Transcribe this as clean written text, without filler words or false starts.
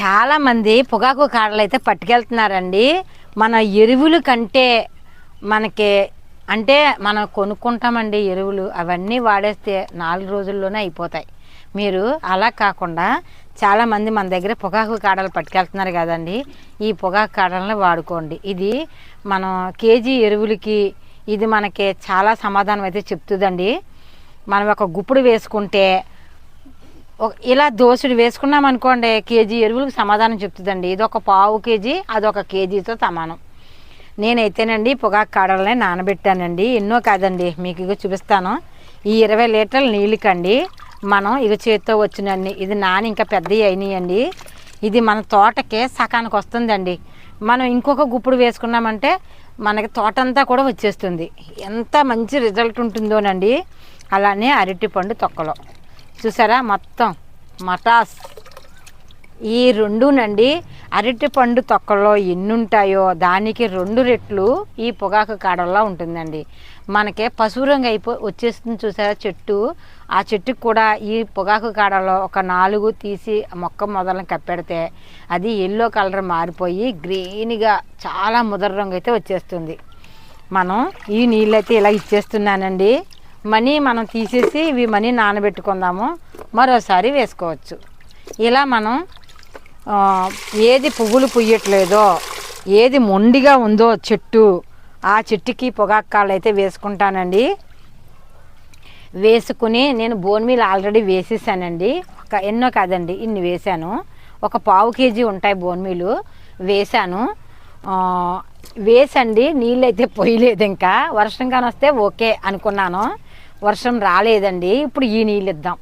చాలామంది పొగాకు కాడలు అయితే పట్టుకెళ్తున్నారండి. మన ఎరువుల కంటే మనకి అంటే మనం కొనుక్కుంటామండి ఎరువులు, అవన్నీ వాడేస్తే 4 రోజుల్లోనే అయిపోతాయి. మీరు అలా కాకుండా చాలామంది మన దగ్గర పొగాకు కాడలు పట్టుకెళ్తున్నారు కదండి, ఈ పొగాకు కాడలను వాడుకోండి. ఇది మనం కేజీ ఎరువులకి ఇది మనకి చాలా సమాధానం అయితే చెప్తుందండి. మనం ఒక గుప్పుడు వేసుకుంటే ఇలా దోసుడు వేసుకున్నాం అనుకోండి, కేజీ ఎరువులకు సమాధానం చెప్తుందండి. ఇది ఒక పావు కేజీ, అదొక కేజీతో సమానం. నేనైతేనండి పొగాకు కాడలనే నానబెట్టానండి. ఎన్నో కాదండి, మీకు ఇగో చూపిస్తాను. ఈ 20 లీటర్ల నీళ్ళకండి మనం ఇగ చేత్తో వచ్చినన్ని ఇది నాని ఇంకా పెద్దవి అయినాయండి. ఇది మన తోటకే సకానికి వస్తుందండి. మనం ఇంకొక గుప్పుడు వేసుకున్నామంటే మనకి తోటంతా కూడా వచ్చేస్తుంది. ఎంత మంచి రిజల్ట్ ఉంటుందోనండి. అలానే అరటిపండు తొక్కలో చూసారా మొత్తం మటాస్ ఈ రెండునండి. అరటిపండు తొక్కల్లో ఎన్ని ఉంటాయో దానికి 2 రెట్లు ఈ పొగాకు కాడల్లో ఉంటుందండి. మనకే పసుపు రంగు వచ్చేస్తుంది చూసారా చెట్టు. ఆ చెట్టుకు కూడా ఈ పొగాకు కాడలో ఒక 4 తీసి మొక్క మొదలను కప్పెడితే అది ఎల్లో కలర్ మారిపోయి గ్రీన్గా చాలా ముదర రంగు అయితే వచ్చేస్తుంది. మనం ఈ నీళ్ళైతే ఇలా ఇచ్చేస్తున్నానండి. మనీ మనం తీసేసి ఇవి మనీ నానబెట్టుకుందాము, మరోసారి వేసుకోవచ్చు. ఇలా మనం ఏది పువ్వులు పుయ్యట్లేదో, ఏది మొండిగా ఉందో చెట్టు, ఆ చెట్టుకి పొగాకు కాళ్ళు అయితే వేసుకుంటానండి. వేసుకుని నేను బోన్ మీల్ ఆల్రెడీ వేసేసానండి. ఎన్నో కాదండి, ఇన్ని వేసాను. ఒక పావు కేజీ ఉంటాయి బోన్ మీలు వేసాను. వేసండి నీళ్ళు అయితే పోయలేదు. ఇంకా వర్షం కానీ వస్తే ఓకే అనుకున్నాను, వర్షం రాలేదండి. ఇప్పుడు ఈ నీళ్ళు ఇద్దాం.